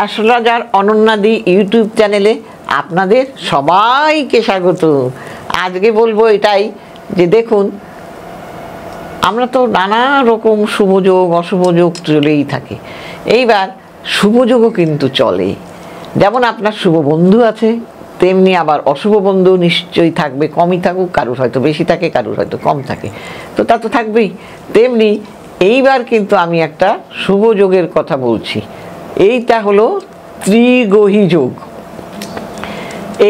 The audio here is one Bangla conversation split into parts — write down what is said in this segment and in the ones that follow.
অ্যাস্ট্রোলজার অনন্যাদি ইউটিউব চ্যানেলে আপনাদের সবাইকে স্বাগত। আজকে বলবো এটাই যে দেখুন, আমরা তো নানা রকম শুভযোগ অশুভযোগ চলেই থাকে। এইবার শুভযোগও কিন্তু চলে, যেমন আপনার শুভ বন্ধু আছে, তেমনি আবার অশুভ বন্ধু নিশ্চয়ই থাকবে, কমই থাকুক, কারুর হয়তো বেশি থাকে, কারুর হয়তো কম থাকে, তো তা তো থাকবেই। তেমনি এইবার কিন্তু আমি একটা শুভ যোগের কথা বলছি। এইটা হলো ত্রিগ্রহী যোগ।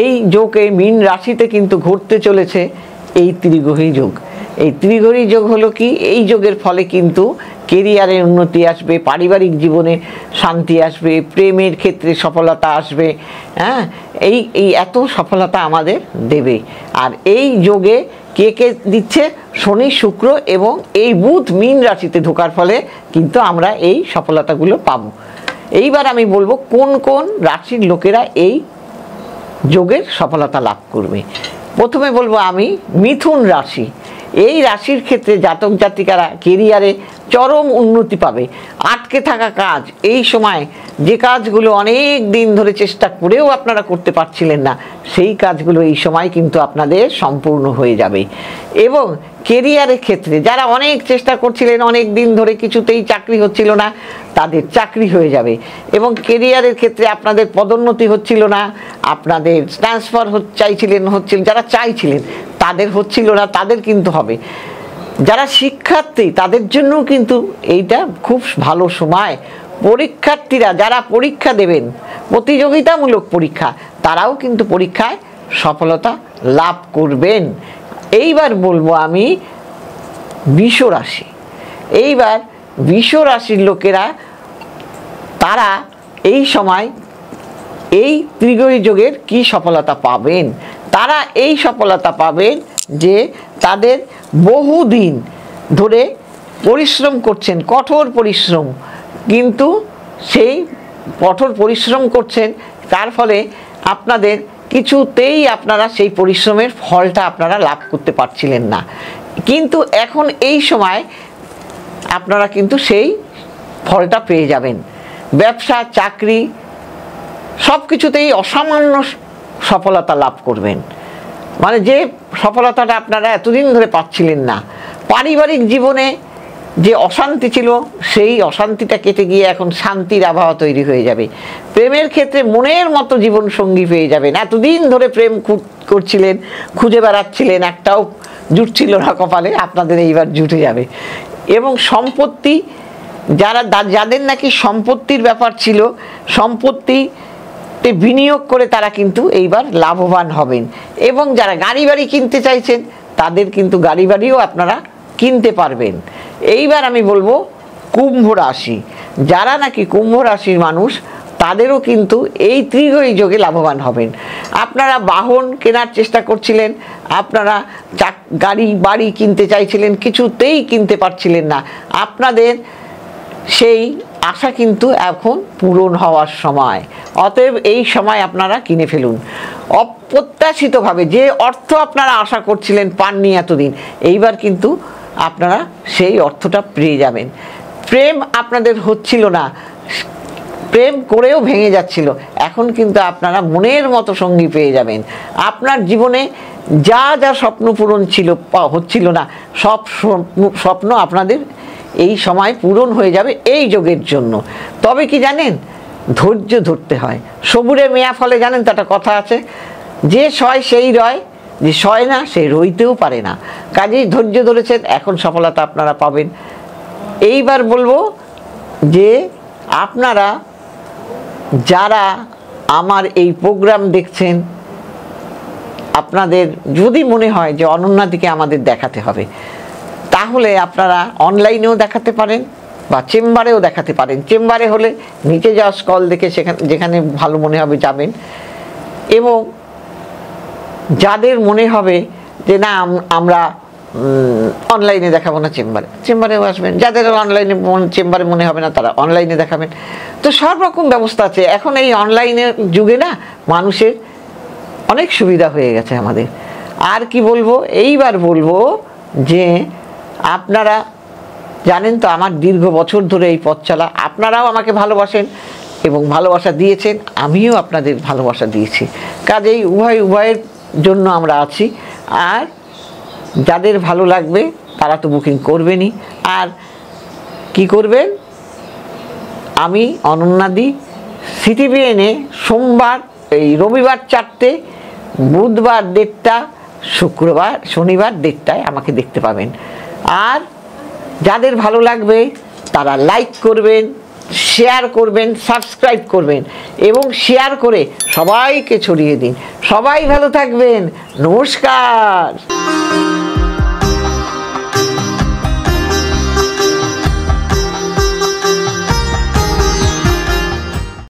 এই যোগে মীন রাশিতে কিন্তু ঘটতে চলেছে এই ত্রিগ্রহী যোগ। এই ত্রিগ্রহী যোগ হলো কি, এই যোগের ফলে কিন্তু কেরিয়ারের উন্নতি আসবে, পারিবারিক জীবনে শান্তি আসবে, প্রেমের ক্ষেত্রে সফলতা আসবে। হ্যাঁ, এই এত সফলতা আমাদের দেবে। আর এই যোগে কে কে দিচ্ছে? শনি, শুক্র এবং এই বুধ মীন রাশিতে ঢোকার ফলে কিন্তু আমরা এই সফলতাগুলো পাবো। এইবার আমি বলবো কোন কোন রাশির লোকেরা এই যোগের সফলতা লাভ করবে। প্রথমে বলবো আমি মিথুন রাশি। এই রাশির ক্ষেত্রে জাতক জাতিকারা কেরিয়ারে চরম উন্নতি পাবে। আটকে থাকা কাজ, এই সময় যে কাজগুলো অনেক দিন ধরে চেষ্টা করেও আপনারা করতে পারছিলেন না, সেই কাজগুলো এই সময় কিন্তু আপনাদের সম্পূর্ণ হয়ে যাবে। এবং কেরিয়ারের ক্ষেত্রে যারা অনেক চেষ্টা করছিলেন, অনেক দিন ধরে কিছুতেই চাকরি হচ্ছিল না, তাদের চাকরি হয়ে যাবে। এবং কেরিয়ারের ক্ষেত্রে আপনাদের পদোন্নতি হচ্ছিল না, আপনাদের ট্রান্সফার হচ্ছিল, যারা চাইছিলেন তাদের হচ্ছিল না, তাদের কিন্তু হবে। যারা শিক্ষার্থী তাদের জন্যও কিন্তু এইটা খুব ভালো সময়। পরীক্ষার্থীরা যারা পরীক্ষা দেবেন, প্রতিযোগিতামূলক পরীক্ষা, তারাও কিন্তু পরীক্ষায় সফলতা লাভ করবেন। এইবার বলবো আমি বৃষ রাশি। এইবার বৃষ রাশির লোকেরা তারা এই সময় এই ত্রিগ্রহী যোগের কি সফলতা পাবেন? তারা এই সফলতা পাবেন যে তাদের বহুদিন ধরে পরিশ্রম করছেন, কঠোর পরিশ্রম, কিন্তু সেই কঠোর পরিশ্রম করছেন, তার ফলে আপনাদের কিছুতেই আপনারা সেই পরিশ্রমের ফলটা আপনারা লাভ করতে পারছিলেন না। কিন্তু এখন এই সময় আপনারা কিন্তু সেই ফলটা পেয়ে যাবেন। ব্যবসা, চাকরি সব কিছুতেই অসামান্য সফলতা লাভ করবেন। মানে যে সফলতাটা আপনারা এতদিন ধরে পাচ্ছিলেন না। পারিবারিক জীবনে যে অশান্তি ছিল, সেই অশান্তিটা কেটে গিয়ে এখন শান্তির আবহাওয়া তৈরি হয়ে যাবে। প্রেমের ক্ষেত্রে মনের মতো জীবন সঙ্গী পেয়ে যাবেন। এতদিন ধরে প্রেম করছিলেন, খুঁজে বেড়াচ্ছিলেন, একটাও জুটছিল না কপালে, আপনাদের এইবার জুটে যাবে। এবং সম্পত্তি, যাদের নাকি সম্পত্তির ব্যাপার ছিল, সম্পত্তিতে বিনিয়োগ করে তারা কিন্তু এইবার লাভবান হবেন। এবং যারা গাড়ি বাড়ি কিনতে চাইছেন, তাদের কিন্তু গাড়ি বাড়িও আপনারা কিনতে পারবেন। এইবার আমি বলবো কুম্ভ রাশি। যারা নাকি কুম্ভ রাশির মানুষ, তাদেরও কিন্তু এই ত্রিগ্রহী যোগে লাভবান হবেন। আপনারা বাহন কেনার চেষ্টা করছিলেন, আপনারা গাড়ি বাড়ি কিনতে চাইছিলেন, কিছুতেই কিনতে পারছিলেন না, আপনাদের সেই আশা কিন্তু এখন পূরণ হওয়ার সময়। অতএব এই সময় আপনারা কিনে ফেলুন। অপ্রত্যাশিতভাবে যে অর্থ আপনারা আশা করছিলেন, পাননি এতদিন, এইবার কিন্তু আপনারা সেই অর্থটা পেয়ে যাবেন। প্রেম আপনাদের হচ্ছিল না, প্রেম করেও ভেঙে যাচ্ছিল, এখন কিন্তু আপনারা মনের মতো সঙ্গী পেয়ে যাবেন। আপনার জীবনে যা যা স্বপ্ন পূরণ হচ্ছিল না, সব স্বপ্ন আপনাদের এই সময় পূরণ হয়ে যাবে এই যোগের জন্য। তবে কি জানেন, ধৈর্য ধরতে হয়। সবুরে মেয়া ফলে, জানেন তো একটা কথা আছে, যে সয় সেই রয়, যে সয় না সে রইতেও পারে না। কাজেই ধৈর্য ধরেছেন, এখন সফলতা আপনারা পাবেন। এইবার বলবো যে আপনারা যারা আমার এই প্রোগ্রাম দেখছেন, আপনাদের যদি মনে হয় যে অনন্যাদিকে আমাদের দেখাতে হবে, তাহলে আপনারা অনলাইনেও দেখাতে পারেন বা চেম্বারেও দেখাতে পারেন। চেম্বারে হলে নিচে যাওয়া স্কল দেখে যেখানে ভালো মনে হবে যাবেন। এবং যাদের মনে হবে যে না আমরা অনলাইনে দেখাবো না, চেম্বারেও আসবেন। যাদের অনলাইনে চেম্বারে মনে হবে না, তারা অনলাইনে দেখাবেন। তো সব রকম ব্যবস্থা আছে। এখন এই অনলাইনের যুগে না মানুষের অনেক সুবিধা হয়ে গেছে আমাদের। আর কি বলবো, এইবার বলবো যে আপনারা জানেন তো আমার দীর্ঘ বছর ধরে এই পথ চলা, আপনারাও আমাকে ভালোবাসেন, এবং ভালোবাসা দিয়েছেন, আমিও আপনাদের ভালোবাসা দিয়েছি। কাজেই উভয়ের জন্য আমরা আছি। আর যাদের ভালো লাগবে তারা তো বুকিং করবেনই। আর কি করবেন, আমি অনন্যাদি সিটিভিএনে সোমবার রবিবার 4টে, বুধবার 1:30, শনিবার 1:30 আমাকে দেখতে পাবেন। আর যাদের ভালো লাগবে তারা লাইক করবেন, শেয়ার করবেন, সাবস্ক্রাইব করবেন এবং শেয়ার করে সবাইকে ছড়িয়ে দিন। সবাই ভালো থাকবেন। নমস্কার।